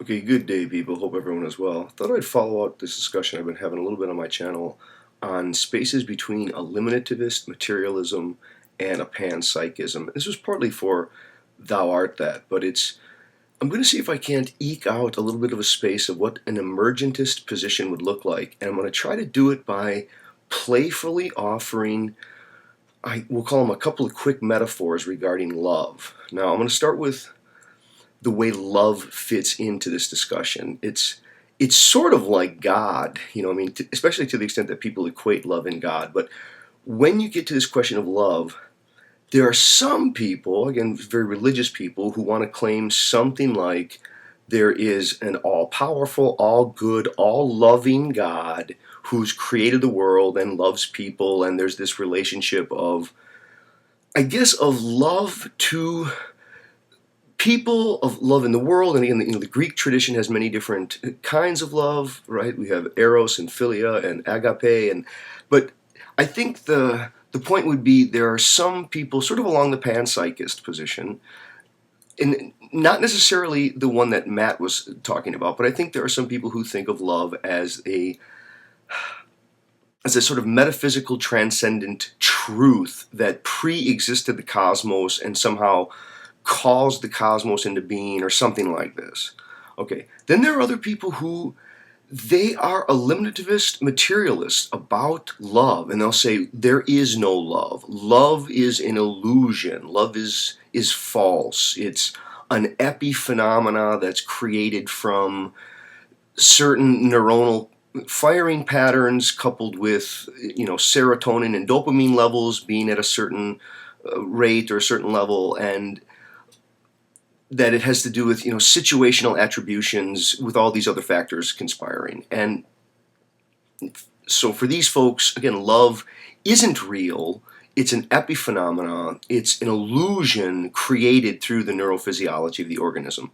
Okay, good day, people. Hope everyone is well. Thought I'd follow up this discussion I've been having a little bit on my channel on spaces between eliminativist materialism and a panpsychism. This was partly for Thou Art That, but I'm going to see if I can't eke out a little bit of a space of what an emergentist position would look like, and I'm going to try to do it by playfully offering, we'll call them a couple of quick metaphors regarding love. Now, I'm going to start with the way love fits into this discussion. It's sort of like God, I mean, especially to the extent that people equate love and God. But when you get to this question of love, there are some people, again, very religious people, who want to claim something like there is an all-powerful, all-good, all-loving God who's created the world and loves people, and there's this relationship of, I guess, of love to people, of love in the world. And again, the Greek tradition has many different kinds of love, right? We have eros and philia and agape, but I think the point would be there are some people sort of along the panpsychist position, and not necessarily the one that Matt was talking about, but I think there are some people who think of love as a sort of metaphysical transcendent truth that pre-existed the cosmos and somehow calls the cosmos into being, or something like this. Okay, then there are other people who they are eliminativist materialists about love, and they'll say there is no love. Love is an illusion. Love is false. It's an epiphenomena that's created from certain neuronal firing patterns coupled with serotonin and dopamine levels being at a certain rate or a certain level, and that it has to do with situational attributions with all these other factors conspiring. And so for these folks, again, love isn't real. It's an epiphenomenon. It's an illusion created through the neurophysiology of the organism.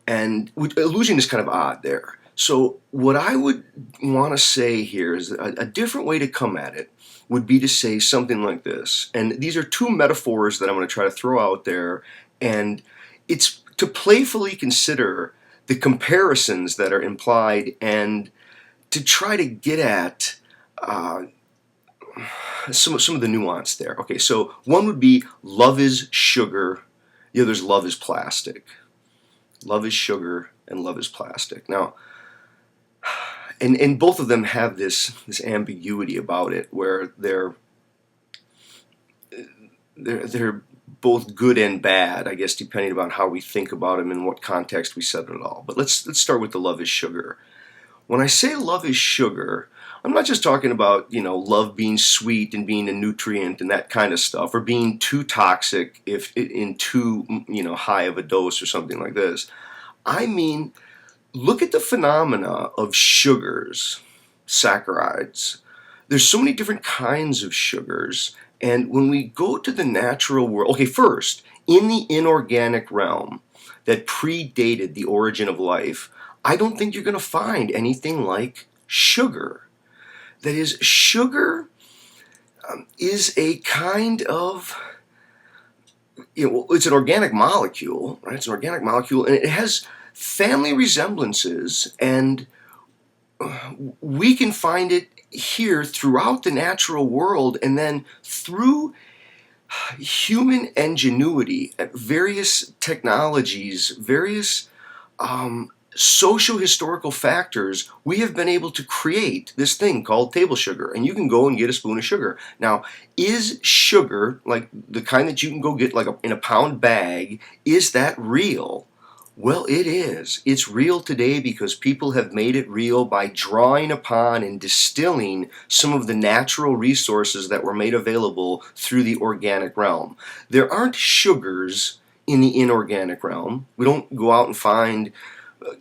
And illusion is kind of odd there. So what I would want to say here is a different way to come at it would be to say something like this. And these are two metaphors that I'm going to try to throw out there, and it's to playfully consider the comparisons that are implied and to try to get at some of the nuance there. Okay, so one would be love is sugar, the other's love is plastic. Love is sugar and love is plastic. Now, and both of them have this ambiguity about it, where they're both good and bad, I guess, depending upon how we think about them and what context we set it all. But let's start with the love is sugar. When I say love is sugar, I'm not just talking about love being sweet and being a nutrient and that kind of stuff, or being too toxic if in too high of a dose or something like this. I mean, look at the phenomena of sugars, saccharides. There's so many different kinds of sugars, and when we go to the natural world, okay, first, in the inorganic realm that predated the origin of life, I don't think you're going to find anything like sugar. That is, sugar is a kind of, it's an organic molecule, right? It's an organic molecule, and it has family resemblances, and we can find it here throughout the natural world, and then through human ingenuity at various technologies, various socio-historical factors, we have been able to create this thing called table sugar. And you can go and get a spoon of sugar. Now, is sugar, like the kind that you can go get in a pound bag, is that real? Well, it is. It's real today because people have made it real by drawing upon and distilling some of the natural resources that were made available through the organic realm. There aren't sugars in the inorganic realm. We don't go out and find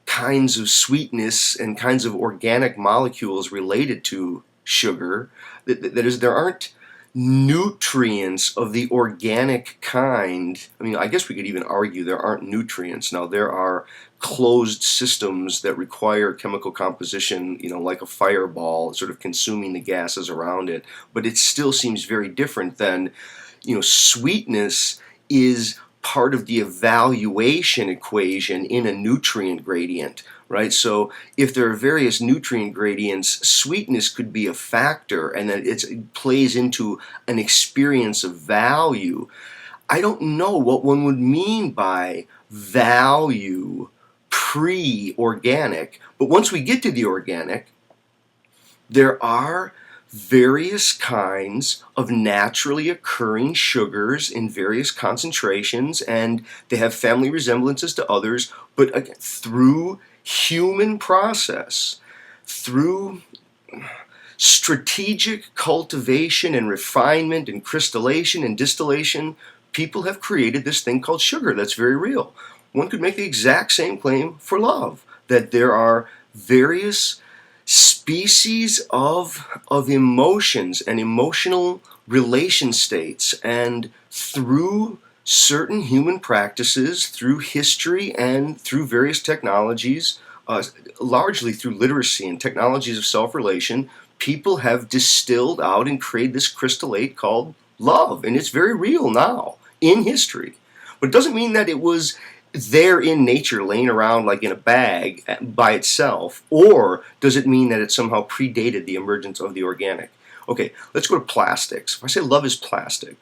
kinds of sweetness and kinds of organic molecules related to sugar. That is, there aren't nutrients of the organic kind. I mean, I guess we could even argue there aren't nutrients. Now, there are closed systems that require chemical composition, like a fireball, sort of consuming the gases around it. But it still seems very different than, sweetness is part of the evaluation equation in a nutrient gradient, right? So if there are various nutrient gradients, sweetness could be a factor, and that it plays into an experience of value. I don't know what one would mean by value pre-organic, but once we get to the organic, there are various kinds of naturally occurring sugars in various concentrations, and they have family resemblances to others, but again, through human process, through strategic cultivation and refinement and crystallation and distillation, people have created this thing called sugar that's very real. One could make the exact same claim for love, that there are various species of emotions and emotional relation states, and through certain human practices, through history, and through various technologies, largely through literacy and technologies of self-relation, people have distilled out and created this crystallate called love, and it's very real now in history. But it doesn't mean that it was there in nature, laying around like in a bag by itself, or does it mean that it somehow predated the emergence of the organic? Okay, let's go to plastics. If I say love is plastic,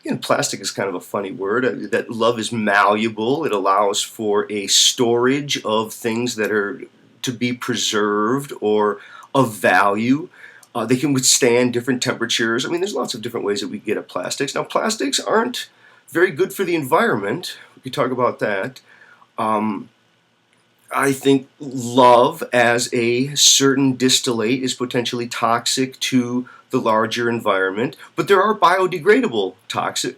again, plastic is kind of a funny word, that love is malleable. It allows for a storage of things that are to be preserved or of value. They can withstand different temperatures. I mean, there's lots of different ways that we get at plastics. Now, plastics aren't very good for the environment. We could talk about that. I think love as a certain distillate is potentially toxic to the larger environment, but there are biodegradable plastics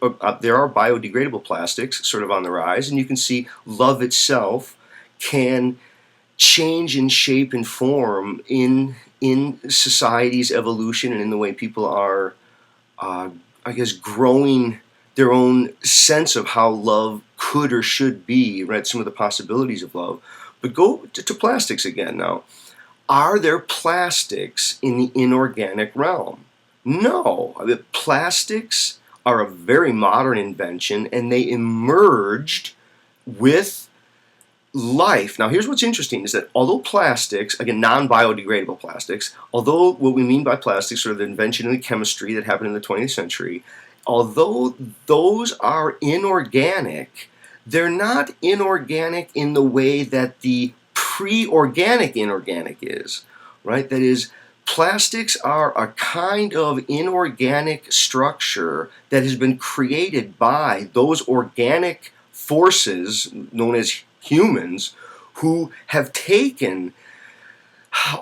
sort of on the rise, and you can see love itself can change in shape and form in society's evolution and in the way people are, I guess, growing their own sense of how love could or should be, right? Some of the possibilities of love. But go to plastics again now. Are there plastics in the inorganic realm? No. I mean, plastics are a very modern invention, and they emerged with life. Now, here's what's interesting is that although plastics, again, non-biodegradable plastics, although what we mean by plastics, sort of the invention in the chemistry that happened in the 20th century, although those are inorganic, they're not inorganic in the way that the pre-organic inorganic is, right? That is, plastics are a kind of inorganic structure that has been created by those organic forces known as humans, who have taken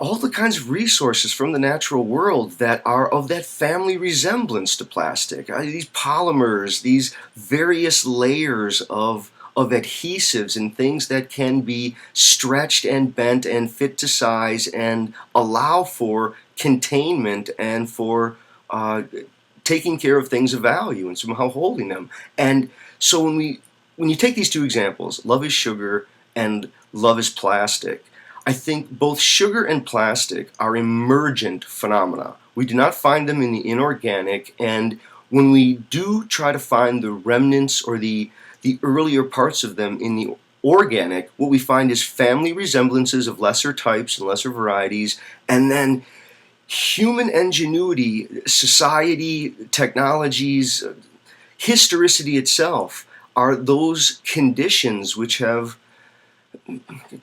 all the kinds of resources from the natural world that are of that family resemblance to plastic. These polymers, these various layers of adhesives and things that can be stretched and bent and fit to size and allow for containment and for taking care of things of value and somehow holding them. And so when you take these two examples, love is sugar and love is plastic, I think both sugar and plastic are emergent phenomena. We do not find them in the inorganic, and when we do try to find the remnants or the earlier parts of them in the organic, what we find is family resemblances of lesser types and lesser varieties, and then human ingenuity, society, technologies, historicity itself are those conditions which have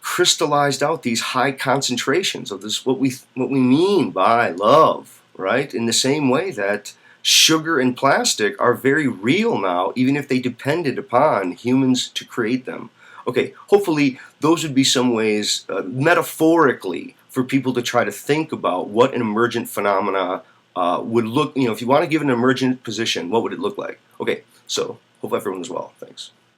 crystallized out these high concentrations of this, what we mean by love, right? In the same way that sugar and plastic are very real now, even if they depended upon humans to create them. Okay, hopefully those would be some ways, metaphorically, for people to try to think about what an emergent phenomena would look, if you want to give an emergent position, what would it look like? Okay, so hope everyone is well. Thanks.